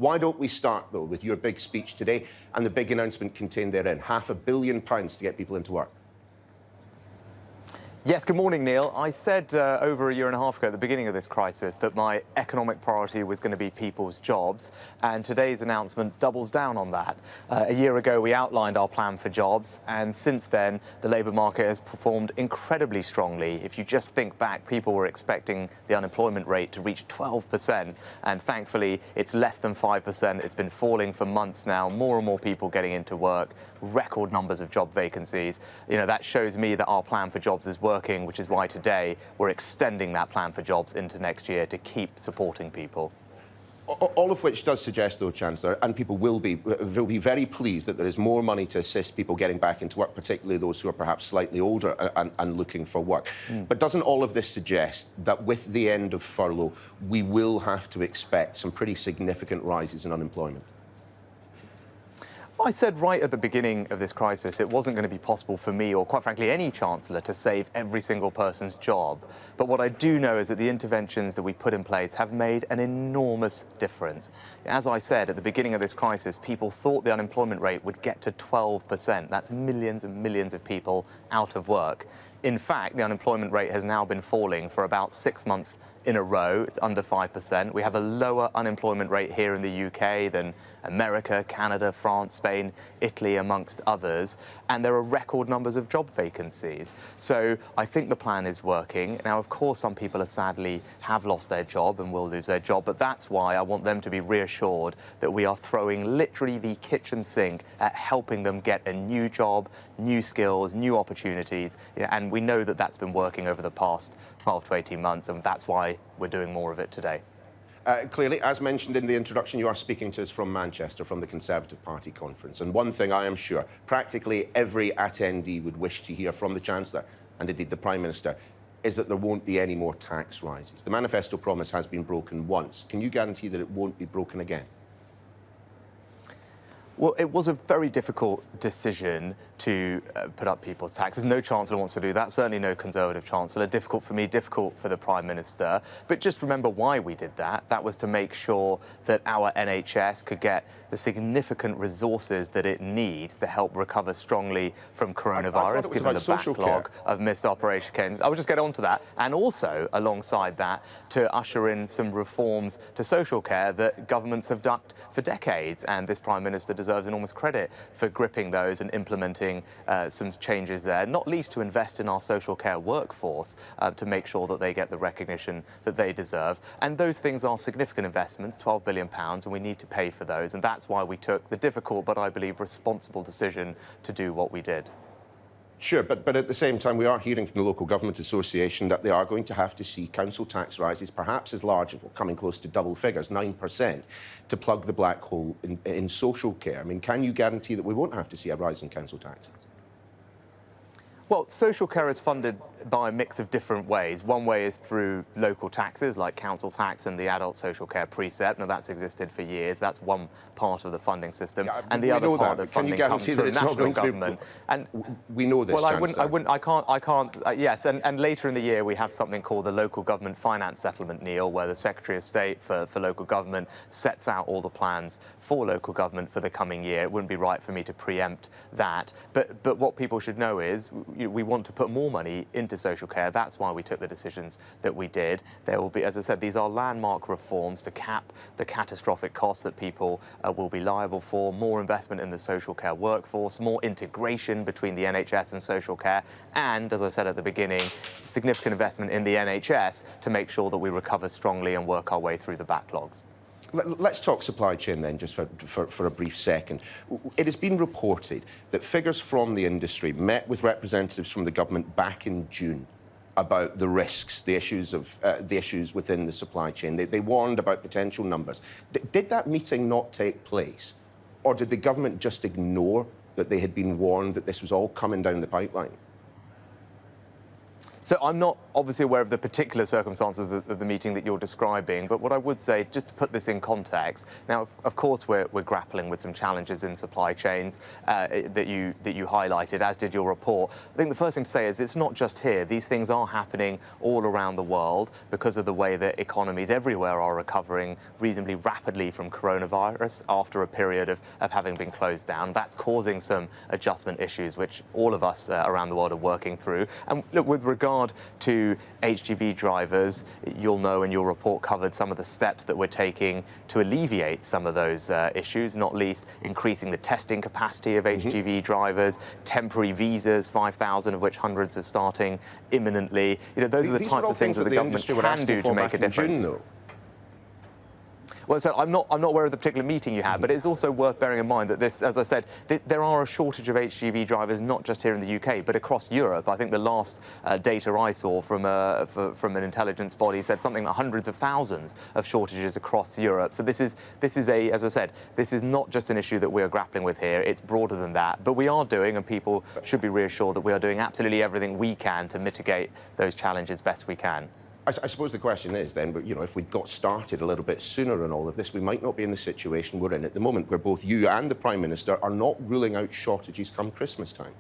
Why don't we start, though, with your big speech today and the big announcement contained therein, £500 million to get people into work? Yes, good morning, Neil. I said over a year and a half ago at the beginning of this crisis that my economic priority was going to be people's jobs, and today's announcement doubles down on that. A year ago, we outlined our plan for jobs, and since then, the labour market has performed incredibly strongly. If you just think back, people were expecting the unemployment rate to reach 12%, and thankfully, it's less than 5%. It's been falling for months now, more and more people getting into work, record numbers of job vacancies. You know, that shows me that our plan for jobs is working, which is why today we're extending that plan for jobs into next year to keep supporting people. All of which does suggest, though, Chancellor, and people will be very pleased that there is more money to assist people getting back into work, particularly those who are perhaps slightly older and looking for work. But doesn't all of this suggest that with the end of furlough, we will have to expect some pretty significant rises in unemployment? I said right at the beginning of this crisis it wasn't going to be possible for me, or quite frankly any Chancellor, to save every single person's job. But what I do know is that the interventions that we put in place have made an enormous difference. As I said at the beginning of this crisis, people thought the unemployment rate would get to 12%. That's millions and millions of people out of work. In fact, the unemployment rate has now been falling for about 6 months in a row. It's under 5%. We have a lower unemployment rate here in the UK than America, Canada, France, Spain, Italy, amongst others. And there are record numbers of job vacancies. So I think the plan is working. Now, of course, some people sadly have lost their job and will lose their job. But that's why I want them to be reassured that we are throwing literally the kitchen sink at helping them get a new job, new skills, new opportunities. And we know that that's been working over the past 12 to 18 months. And that's why we're doing more of it today. Clearly, as mentioned in the introduction, you are speaking to us from Manchester, from the Conservative Party conference. And one thing I am sure, practically every attendee would wish to hear from the Chancellor, and indeed the Prime Minister, is that there won't be any more tax rises. The manifesto promise has been broken once. Can you guarantee that it won't be broken again? Well, it was a very difficult decision to put up people's taxes. No Chancellor wants to do that, certainly no Conservative Chancellor. Difficult for me, difficult for the Prime Minister. But just remember why we did that. That was to make sure that our NHS could get the significant resources that it needs to help recover strongly from coronavirus, given the backlog of missed operations. I will just get on to that. And also, alongside that, to usher in some reforms to social care that governments have ducked for decades. And this Prime Minister deserves enormous credit for gripping those and implementing some changes there, not least to invest in our social care workforce to make sure that they get the recognition that they deserve. And those things are significant investments, £12 billion, and we need to pay for those. And that's why we took the difficult but I believe responsible decision to do what we did. Sure, but at the same time, we are hearing from the Local Government Association that they are going to have to see council tax rises perhaps as large, coming close to double figures, 9%, to plug the black hole in social care. I mean, can you guarantee that we won't have to see a rise in council taxes? Well, social care is funded by a mix of different ways. One way is through local taxes, like council tax and the adult social care precept. Now, that's existed for years. That's one part of the funding system. Yeah, and the other part of funding comes from national government. And we know this. Well, I can't. Yes, and later in the year we have something called the Local Government Finance Settlement, Neil, where the Secretary of State for local government sets out all the plans for local government for the coming year. It wouldn't be right for me to preempt that. But what people should know is we want to put more money into social care. That's why we took the decisions that we did. There will be, as I said, these are landmark reforms to cap the catastrophic costs that people will be liable for, more investment in the social care workforce, more integration between the NHS and social care, and, as I said at the beginning, significant investment in the NHS to make sure that we recover strongly and work our way through the backlogs. Let's talk supply chain then, just for a brief second. It has been reported that figures from the industry met with representatives from the government back in June about the risks, the issues within the supply chain. They warned about potential numbers. Did that meeting not take place, or did the government just ignore that they had been warned that this was all coming down the pipeline? So I'm not obviously aware of the particular circumstances of the meeting that you're describing, but what I would say, just to put this in context, now, of course, we're grappling with some challenges in supply chains that you highlighted, as did your report. I think the first thing to say is it's not just here. These things are happening all around the world because of the way that economies everywhere are recovering reasonably rapidly from coronavirus after a period of having been closed down. That's causing some adjustment issues, which all of us around the world are working through. And look, with regard to HGV drivers, you'll know, and your report covered some of the steps that we're taking to alleviate some of those issues, not least increasing the testing capacity of HGV drivers, temporary visas, 5,000 of which hundreds are starting imminently. You know, those are the types of things that the government can do to make a difference. Well, so I'm not aware of the particular meeting you had, but it's also worth bearing in mind that this, as I said, there are a shortage of HGV drivers, not just here in the UK, but across Europe. I think the last data I saw from an intelligence body said something like hundreds of thousands of shortages across Europe. So this is as I said, this is not just an issue that we are grappling with here. It's broader than that. But we are doing, and people should be reassured that we are doing absolutely everything we can to mitigate those challenges best we can. I suppose the question is then, but you know, if we'd got started a little bit sooner in all of this, we might not be in the situation we're in at the moment, where both you and the Prime Minister are not ruling out shortages come Christmas time.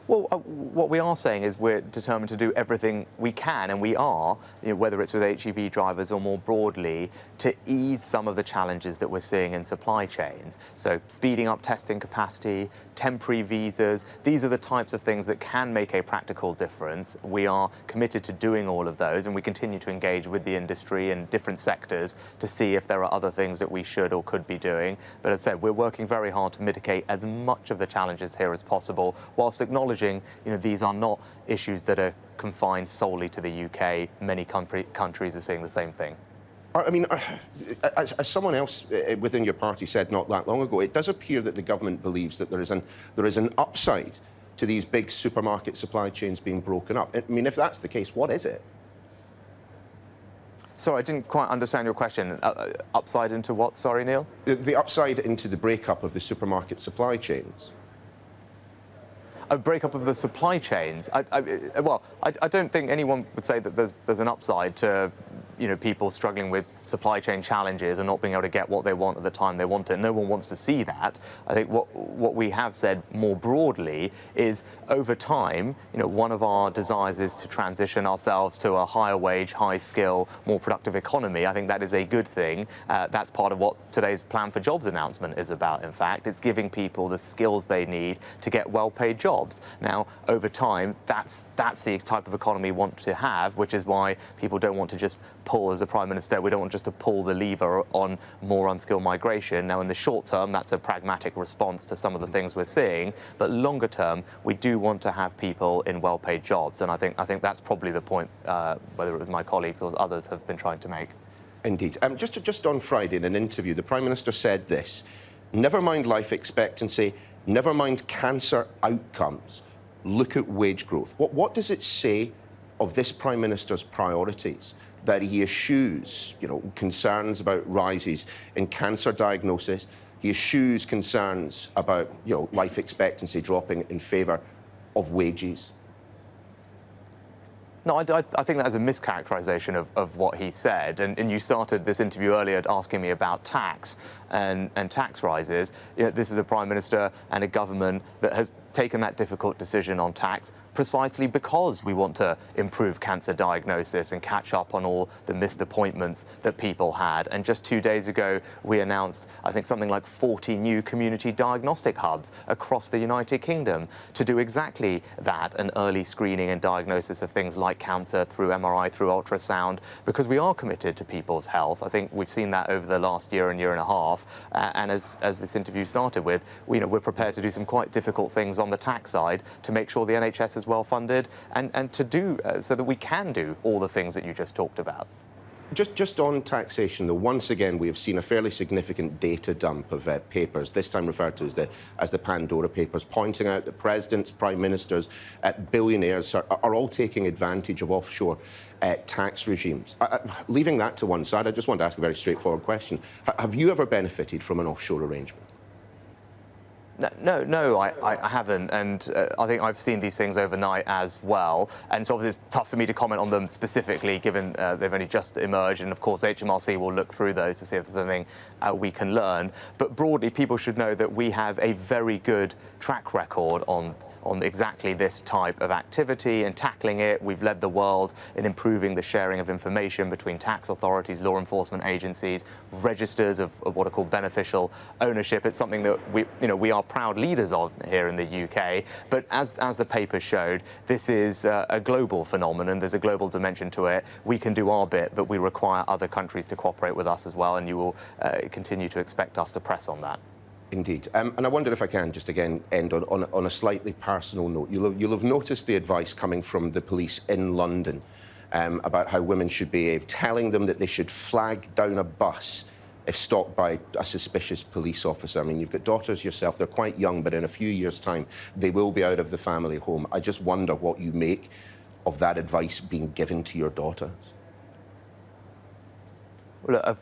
Well, what we are saying is we're determined to do everything we can, and we are, you know, whether it's with HGV drivers or more broadly, to ease some of the challenges that we're seeing in supply chains. So speeding up testing capacity, temporary visas, these are the types of things that can make a practical difference. We are committed to doing all of those, and we continue to engage with the industry and different sectors to see if there are other things that we should or could be doing. But as I said, we're working very hard to mitigate as much of the challenges here as possible, whilst acknowledging, you know, these are not issues that are confined solely to the UK. Many countries are seeing the same thing. I mean, as someone else within your party said not that long ago, it does appear that the government believes that there is an upside to these big supermarket supply chains being broken up. I mean, if that's the case, what is it? Sorry, I didn't quite understand your question. Upside into what? Sorry, Neil? The upside into the breakup of the supermarket supply chains. A breakup of the supply chains. I don't think anyone would say that there's an upside to, you know, people struggling with supply chain challenges and not being able to get what they want at the time they want it. No one wants to see that. I think what we have said more broadly is, over time, you know, one of our desires is to transition ourselves to a higher wage, high skill, more productive economy. I think that is a good thing. That's part of what today's Plan for Jobs announcement is about, in fact. It's giving people the skills they need to get well-paid jobs. Now, over time, that's the type of economy we want to have, which is why people don't want to just pull, as a Prime Minister, we don't want just to pull the lever on more unskilled migration. Now, in the short term, that's a pragmatic response to some of the things we're seeing, but longer term, we do want to have people in well-paid jobs, and I think that's probably the point, whether it was my colleagues or others have been trying to make. Indeed. Just on Friday in an interview, the Prime Minister said this: never mind life expectancy, never mind cancer outcomes, look at wage growth. What does it say of this Prime Minister's priorities that he eschews, you know, concerns about rises in cancer diagnosis? He eschews concerns about, you know, life expectancy dropping in favour of wages. No, I think that is a mischaracterisation of what he said. And you started this interview earlier asking me about tax and tax rises. You know, this is a Prime Minister and a government that has taken that difficult decision on tax precisely because we want to improve cancer diagnosis and catch up on all the missed appointments that people had. And just 2 days ago, we announced, I think, something like 40 new community diagnostic hubs across the United Kingdom to do exactly that, an early screening and diagnosis of things like cancer through MRI, through ultrasound, because we are committed to people's health. I think we've seen that over the last year and a half. And as this interview started with, we're prepared to do some quite difficult things on the tax side to make sure the NHS is well funded and to do so that we can do all the things that you just talked about. Just on taxation, though, once again we have seen a fairly significant data dump of papers, this time referred to as the Pandora Papers, pointing out that presidents, prime ministers, billionaires are all taking advantage of offshore tax regimes. Leaving that to one side, I just want to ask a very straightforward question. Have you ever benefited from an offshore arrangement? No, I haven't, and I think I've seen these things overnight as well, and so obviously it's tough for me to comment on them specifically, given they've only just emerged, and of course HMRC will look through those to see if there's anything we can learn. But broadly, people should know that we have a very good track record on exactly this type of activity and tackling it. We've led the world in improving the sharing of information between tax authorities, law enforcement agencies, registers of what are called beneficial ownership. It's something that we are proud leaders of here in the UK. But as the paper showed, this is a global phenomenon. There's a global dimension to it. We can do our bit, but we require other countries to cooperate with us as well, and you will continue to expect us to press on that. Indeed. And I wonder if I can just again end on a slightly personal note. You'll have noticed the advice coming from the police in London about how women should behave, telling them that they should flag down a bus if stopped by a suspicious police officer. I mean, you've got daughters yourself. They're quite young, but in a few years' time, they will be out of the family home. I just wonder what you make of that advice being given to your daughters. Well,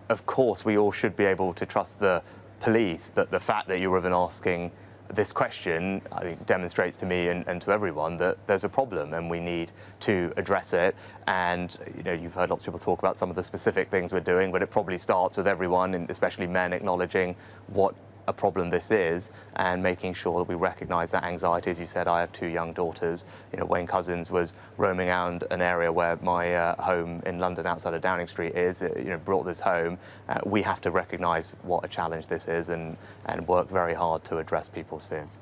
of course, we all should be able to trust the police, but the fact that you're even asking this question, I think, demonstrates to me and to everyone that there's a problem and we need to address it. And you've heard lots of people talk about some of the specific things we're doing, but it probably starts with everyone, and especially men, acknowledging what a problem this is and making sure that we recognise that anxiety. As you said, I have two young daughters. Wayne Couzens was roaming around an area where my home in London outside of Downing Street is, brought this home. We have to recognise what a challenge this is and work very hard to address people's fears.